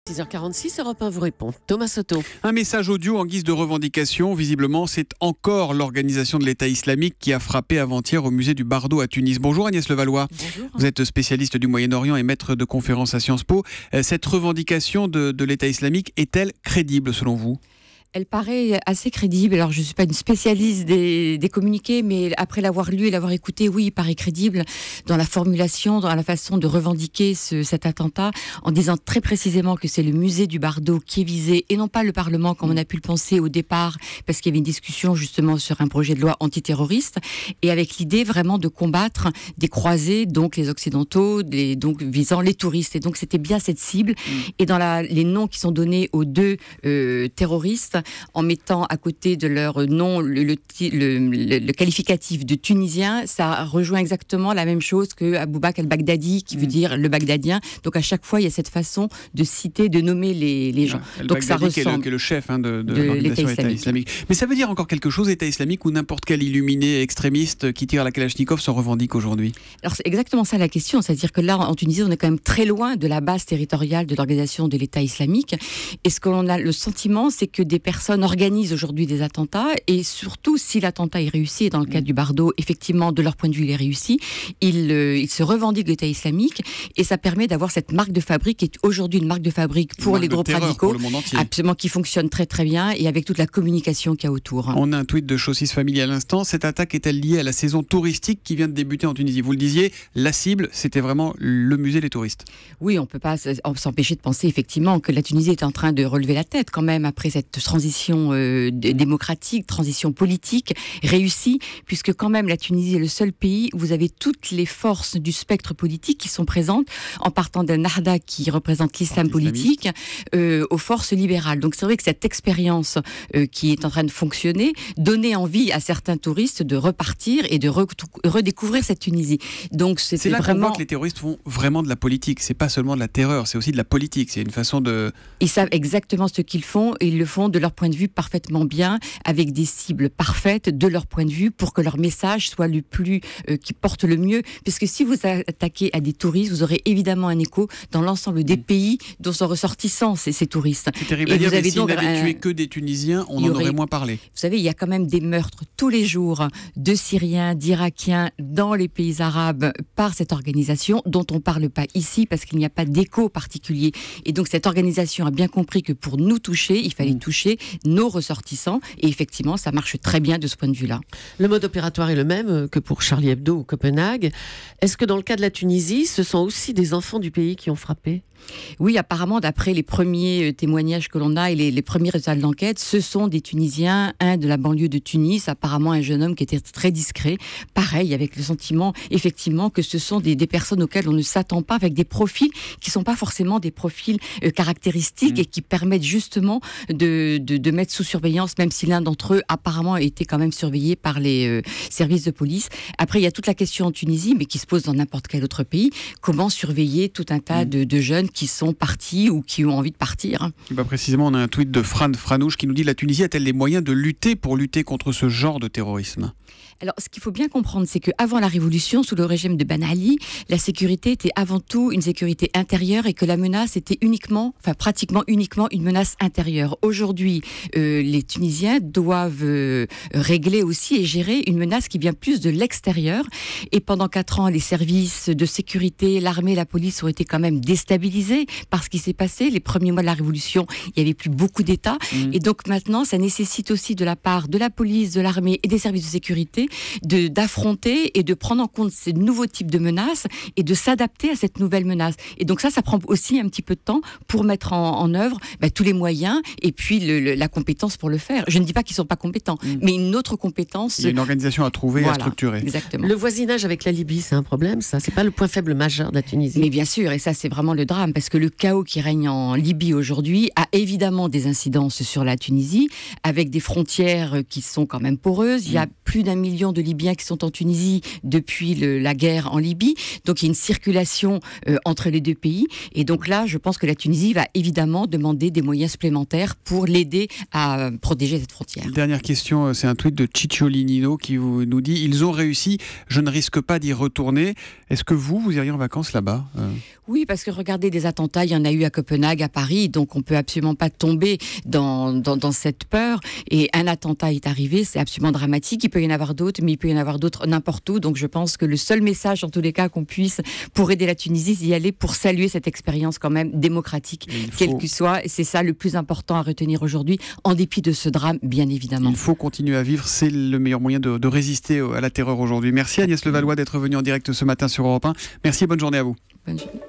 6h46, Europe 1 vous répond. Thomas Soto. Un message audio en guise de revendication. Visiblement, c'est encore l'organisation de l'État islamique qui a frappé avant-hier au musée du Bardo à Tunis. Bonjour Agnès Levallois. Bonjour. Vous êtes spécialiste du Moyen-Orient et maître de conférences à Sciences Po. Cette revendication de l'État islamique est-elle crédible selon vous ? Elle paraît assez crédible. Alors, je ne suis pas une spécialiste des communiqués, mais après l'avoir lu et l'avoir écouté, oui, il paraît crédible dans la formulation, dans la façon de revendiquer cet attentat, en disant très précisément que c'est le musée du Bardo qui est visé et non pas le Parlement, comme on a pu le penser au départ, parce qu'il y avait une discussion justement sur un projet de loi antiterroriste, et avec l'idée vraiment de combattre des croisés, donc les Occidentaux, donc visant les touristes. Et donc, c'était bien cette cible. Et dans les noms qui sont donnés aux deux terroristes, en mettant à côté de leur nom le qualificatif de Tunisien, ça rejoint exactement la même chose que Abou Bakr al-Baghdadi, qui veut dire le Bagdadien. Donc à chaque fois, il y a cette façon de citer, de nommer les gens. Donc ça ressemble. Qui est le chef de l'organisation État islamique. Mais ça veut dire encore quelque chose, État islamique, ou n'importe quel illuminé extrémiste qui tire la Kalachnikov s'en revendique aujourd'hui ? Alors c'est exactement ça la question, c'est-à-dire que là en Tunisie, on est quand même très loin de la base territoriale de l'organisation de l'État islamique. Et ce que l'on a le sentiment, c'est que des personnes organisent aujourd'hui des attentats, et surtout si l'attentat est réussi, et dans le cas du Bardo, effectivement, de leur point de vue, il est réussi, ils se revendiquent l'État islamique, et ça permet d'avoir cette marque de fabrique, qui est aujourd'hui une marque de fabrique pour les groupes radicaux, absolument, qui fonctionne très très bien, et avec toute la communication qu'il y a autour. On a un tweet de Chaussis Family à l'instant. Cette attaque est-elle liée à la saison touristique qui vient de débuter en Tunisie ? Vous le disiez, la cible, c'était vraiment le musée des touristes. Oui, on ne peut pas s'empêcher de penser effectivement que la Tunisie est en train de relever la tête quand même après cette transition démocratique, transition politique réussie, puisque quand même la Tunisie est le seul pays où vous avez toutes les forces du spectre politique qui sont présentes, en partant d'un Nahda qui représente l'islam politique aux forces libérales. Donc c'est vrai que cette expérience qui est en train de fonctionner donnait envie à certains touristes de repartir et de redécouvrir cette Tunisie. Donc c'est là qu'on voit que les terroristes font vraiment de la politique. C'est pas seulement de la terreur, c'est aussi de la politique. C'est une façon de... Ils savent exactement ce qu'ils font, et ils le font de leur point de vue parfaitement bien, avec des cibles parfaites de leur point de vue, pour que leur message soit le plus qui porte le mieux, puisque si vous attaquez à des touristes, vous aurez évidemment un écho dans l'ensemble des pays dont sont ressortissants ces touristes. C'est terrible à dire, mais s'ils n'avaient tué que des Tunisiens, on en aurait moins parlé. Vous savez, il y a quand même des meurtres tous les jours de Syriens, d'Irakiens dans les pays arabes par cette organisation dont on ne parle pas ici, parce qu'il n'y a pas d'écho particulier. Et donc cette organisation a bien compris que pour nous toucher, il fallait toucher nos ressortissants, et effectivement ça marche très bien de ce point de vue-là. Le mode opératoire est le même que pour Charlie Hebdo ou Copenhague. Est-ce que dans le cas de la Tunisie, ce sont aussi des enfants du pays qui ont frappé ? Oui, apparemment, d'après les premiers témoignages que l'on a et les premiers résultats de l'enquête, ce sont des Tunisiens, un de la banlieue de Tunis, apparemment un jeune homme qui était très discret. Pareil, avec le sentiment, effectivement, que ce sont des personnes auxquelles on ne s'attend pas, avec des profils qui ne sont pas forcément des profils caractéristiques et qui permettent justement de mettre sous surveillance, même si l'un d'entre eux, apparemment, a été quand même surveillé par les services de police. Après, il y a toute la question en Tunisie, mais qui se pose dans n'importe quel autre pays. Comment surveiller tout un tas de jeunes qui sont partis ou qui ont envie de partir. Précisément, on a un tweet de Fran Franouche qui nous dit: la Tunisie a-t-elle les moyens de lutter contre ce genre de terrorisme ? Alors, ce qu'il faut bien comprendre, c'est qu'avant la Révolution, sous le régime de Ben Ali, la sécurité était avant tout une sécurité intérieure, et que la menace était pratiquement uniquement une menace intérieure. Aujourd'hui, les Tunisiens doivent régler aussi et gérer une menace qui vient plus de l'extérieur. Et pendant 4 ans, les services de sécurité, l'armée, la police ont été quand même déstabilisés par ce qui s'est passé. Les premiers mois de la Révolution, il n'y avait plus beaucoup d'États. Et donc maintenant, ça nécessite aussi de la part de la police, de l'armée et des services de sécurité d'affronter et de prendre en compte ces nouveaux types de menaces et de s'adapter à cette nouvelle menace. Et donc ça prend aussi un petit peu de temps pour mettre en œuvre tous les moyens et puis la compétence pour le faire. Je ne dis pas qu'ils ne sont pas compétents, mais une autre compétence. Il y a une organisation à trouver, à structurer. Exactement. Le voisinage avec la Libye, c'est un problème, ça ? C'est pas le point faible majeur de la Tunisie ? Mais bien sûr, et ça c'est vraiment le drame, parce que le chaos qui règne en Libye aujourd'hui a évidemment des incidences sur la Tunisie, avec des frontières qui sont quand même poreuses. Il y a plus d'1 million de Libyens qui sont en Tunisie depuis la guerre en Libye. Donc il y a une circulation entre les deux pays. Et donc là, je pense que la Tunisie va évidemment demander des moyens supplémentaires pour l'aider à protéger cette frontière. Dernière question, c'est un tweet de Cicciolini qui nous dit: ils ont réussi, je ne risque pas d'y retourner. Est-ce que vous iriez en vacances là-bas ? Oui, parce que regardez, des attentats, il y en a eu à Copenhague, à Paris, donc on peut absolument pas tomber dans cette peur. Et un attentat est arrivé, c'est absolument dramatique. Il peut y en avoir d'autres, mais il peut y en avoir d'autres n'importe où. Donc je pense que le seul message, en tous les cas, qu'on puisse, pour aider la Tunisie, c'est d'y aller pour saluer cette expérience quand même démocratique, quelle qu'il soit. Et c'est ça le plus important à retenir aujourd'hui, en dépit de ce drame, bien évidemment. Il faut continuer à vivre, c'est le meilleur moyen de résister à la terreur aujourd'hui. Merci Agnès Levallois d'être venue en direct ce matin sur Europe 1. Merci et bonne journée à vous. Bonne journée.